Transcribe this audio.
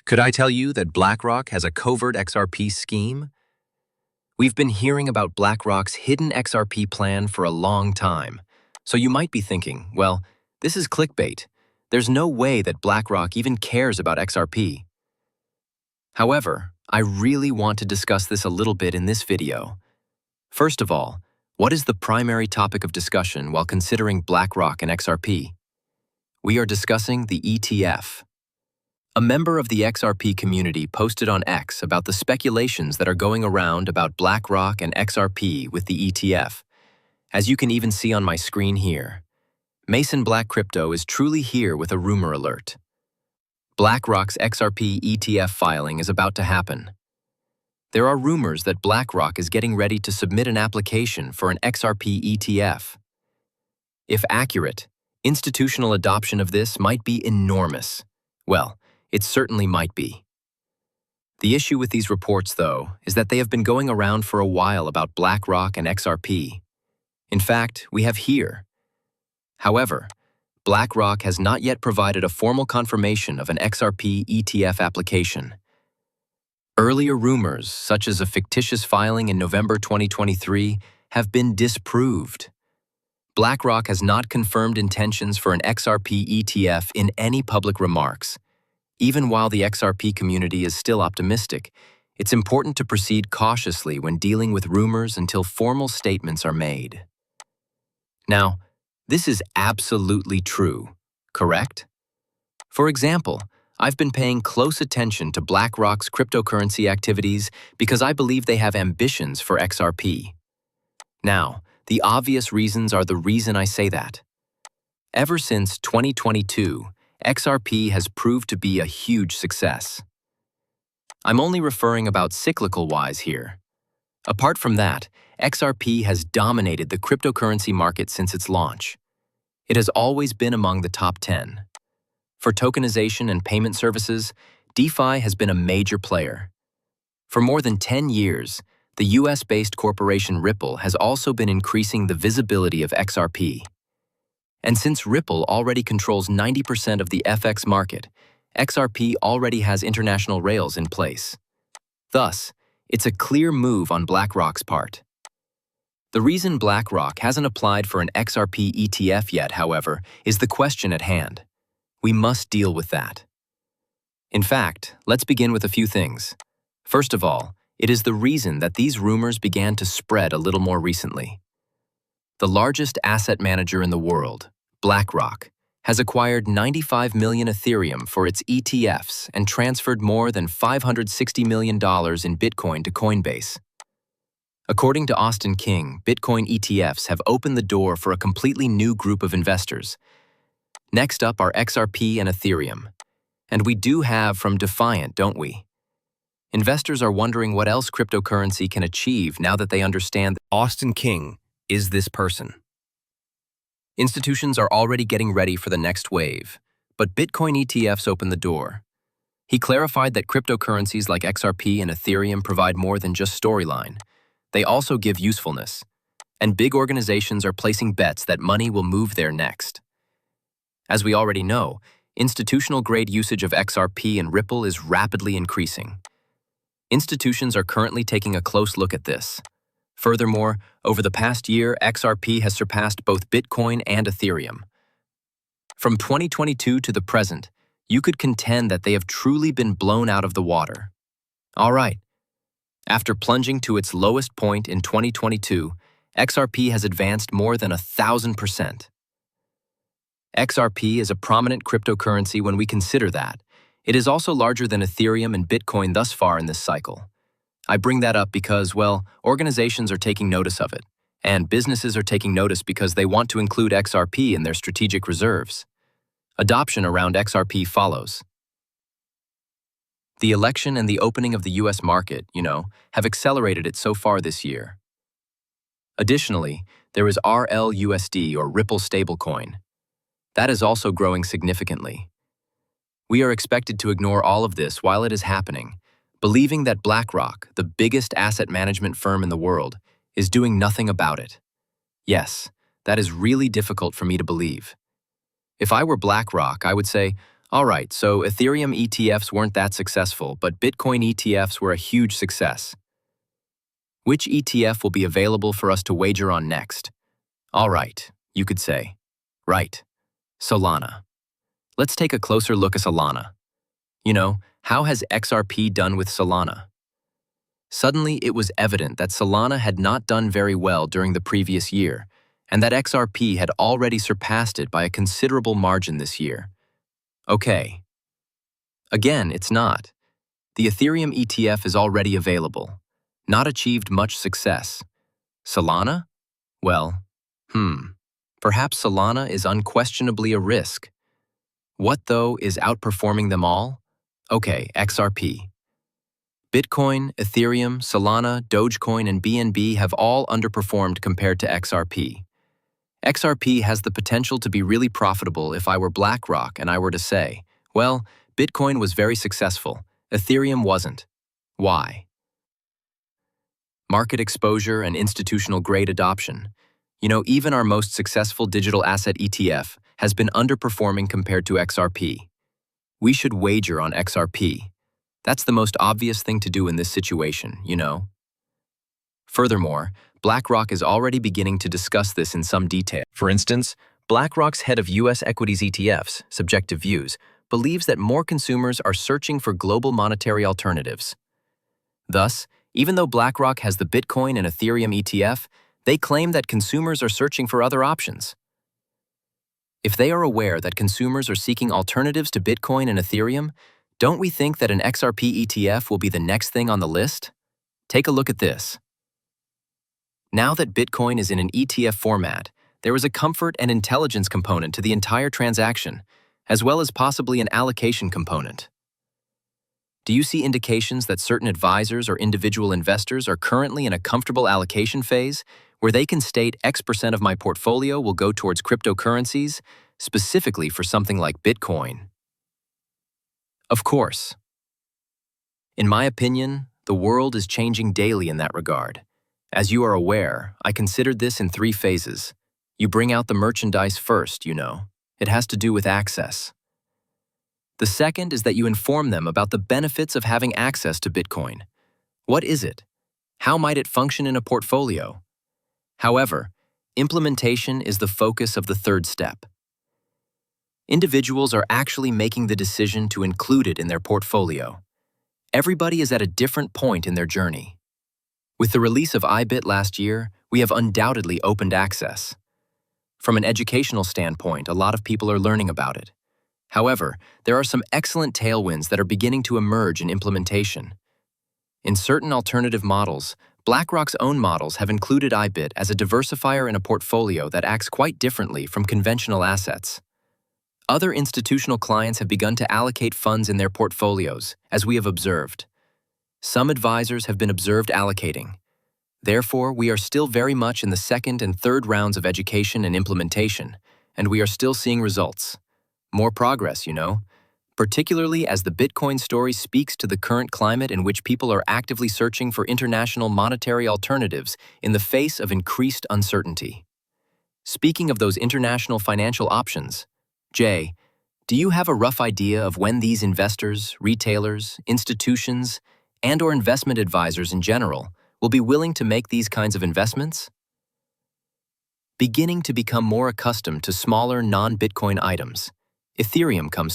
Could I tell you that BlackRock has a covert XRP scheme? We've been hearing about BlackRock's hidden XRP plan for a long time. So you might be thinking, well, this is clickbait. There's no way that BlackRock even cares about XRP. However, I really want to discuss this a little bit in this video. First of all, what is the primary topic of discussion while considering BlackRock and XRP? We are discussing the ETF. A member of the XRP community posted on X about the speculations that are going around about BlackRock and XRP with the ETF. As you can even see on my screen here, Mason Black Crypto is truly here with a rumor alert. BlackRock's XRP ETF filing is about to happen. There are rumors that BlackRock is getting ready to submit an application for an XRP ETF. If accurate, institutional adoption of this might be enormous. Well, it certainly might be. The issue with these reports, though, is that they have been going around for a while about BlackRock and XRP. In fact, we have here. However, BlackRock has not yet provided a formal confirmation of an XRP ETF application. Earlier rumors, such as a fictitious filing in November 2023, have been disproved. BlackRock has not confirmed intentions for an XRP ETF in any public remarks. Even while the XRP community is still optimistic, it's important to proceed cautiously when dealing with rumors until formal statements are made. Now, this is absolutely true, correct? For example, I've been paying close attention to BlackRock's cryptocurrency activities because I believe they have ambitions for XRP. Now, the obvious reasons are the reason I say that. Ever since 2022, XRP has proved to be a huge success. I'm only referring about cyclical-wise here. Apart from that, XRP has dominated the cryptocurrency market since its launch. It has always been among the top 10. For tokenization and payment services, DeFi has been a major player. For more than 10 years, the US-based corporation Ripple has also been increasing the visibility of XRP. And since Ripple already controls 90% of the FX market, XRP already has international rails in place. Thus, it's a clear move on BlackRock's part. The reason BlackRock hasn't applied for an XRP ETF yet, however, is the question at hand. We must deal with that. In fact, let's begin with a few things. First of all, it is the reason that these rumors began to spread a little more recently. The largest asset manager in the world, BlackRock, has acquired 95 million Ethereum for its ETFs and transferred more than $560 million in Bitcoin to Coinbase. According to Austin King, Bitcoin ETFs have opened the door for a completely new group of investors. Next up are XRP and Ethereum. And we do have from Defiant, don't we? Investors are wondering what else cryptocurrency can achieve now that they understand that Austin King is this person. Institutions are already getting ready for the next wave, but Bitcoin ETFs open the door. He clarified that cryptocurrencies like XRP and Ethereum provide more than just storyline. They also give usefulness, and big organizations are placing bets that money will move there next. As we already know, institutional-grade usage of XRP and Ripple is rapidly increasing. Institutions are currently taking a close look at this. Furthermore, over the past year, XRP has surpassed both Bitcoin and Ethereum. From 2022 to the present, you could contend that they have truly been blown out of the water. All right. After plunging to its lowest point in 2022, XRP has advanced more than 1,000%. XRP is a prominent cryptocurrency when we consider that. It is also larger than Ethereum and Bitcoin thus far in this cycle. I bring that up because, well, organizations are taking notice of it, and businesses are taking notice because they want to include XRP in their strategic reserves. Adoption around XRP follows. The election and the opening of the US market, have accelerated it so far this year. Additionally, there is RLUSD or Ripple stablecoin. That is also growing significantly. We are expected to ignore all of this while it is happening, believing that BlackRock, the biggest asset management firm in the world, is doing nothing about it. Yes, that is really difficult for me to believe. If I were BlackRock, I would say, Alright, so Ethereum ETFs weren't that successful, but Bitcoin ETFs were a huge success. Which ETF will be available for us to wager on next? Alright, you could say. Right, Solana. Let's take a closer look at Solana. How has XRP done with Solana? Suddenly, it was evident that Solana had not done very well during the previous year, and that XRP had already surpassed it by a considerable margin this year. Okay. Again, it's not. The Ethereum ETF is already available. Not achieved much success. Solana? Well, perhaps Solana is unquestionably a risk. What, though, is outperforming them all? Okay, XRP. Bitcoin, Ethereum, Solana, Dogecoin, and BNB have all underperformed compared to XRP. XRP has the potential to be really profitable if I were BlackRock and I were to say, well, Bitcoin was very successful, Ethereum wasn't. Why? Market exposure and institutional grade adoption. Even our most successful digital asset ETF has been underperforming compared to XRP. We should wager on XRP. That's the most obvious thing to do in this situation, Furthermore, BlackRock is already beginning to discuss this in some detail. For instance, BlackRock's head of U.S. equities ETFs, Subjective Views, believes that more consumers are searching for global monetary alternatives. Thus, even though BlackRock has the Bitcoin and Ethereum ETF, they claim that consumers are searching for other options. If they are aware that consumers are seeking alternatives to Bitcoin and Ethereum, don't we think that an XRP ETF will be the next thing on the list? Take a look at this. Now that Bitcoin is in an ETF format, there is a comfort and intelligence component to the entire transaction, as well as possibly an allocation component. Do you see indications that certain advisors or individual investors are currently in a comfortable allocation phase, where they can state X% of my portfolio will go towards cryptocurrencies, specifically for something like Bitcoin? Of course. In my opinion, the world is changing daily in that regard. As you are aware, I considered this in 3 phases. You bring out the merchandise first, It has to do with access. The second is that you inform them about the benefits of having access to Bitcoin. What is it? How might it function in a portfolio? However, implementation is the focus of the third step. Individuals are actually making the decision to include it in their portfolio. Everybody is at a different point in their journey. With the release of iBit last year, we have undoubtedly opened access. From an educational standpoint, a lot of people are learning about it. However, there are some excellent tailwinds that are beginning to emerge in implementation. In certain alternative models, BlackRock's own models have included iBit as a diversifier in a portfolio that acts quite differently from conventional assets. Other institutional clients have begun to allocate funds in their portfolios, as we have observed. Some advisors have been observed allocating. Therefore, we are still very much in the second and third rounds of education and implementation, and we are still seeing results. More progress, particularly as the Bitcoin story speaks to the current climate in which people are actively searching for international monetary alternatives in the face of increased uncertainty. Speaking of those international financial options, Jay, do you have a rough idea of when these investors, retailers, institutions, and/or investment advisors in general will be willing to make these kinds of investments? Beginning to become more accustomed to smaller non-Bitcoin items, Ethereum comes to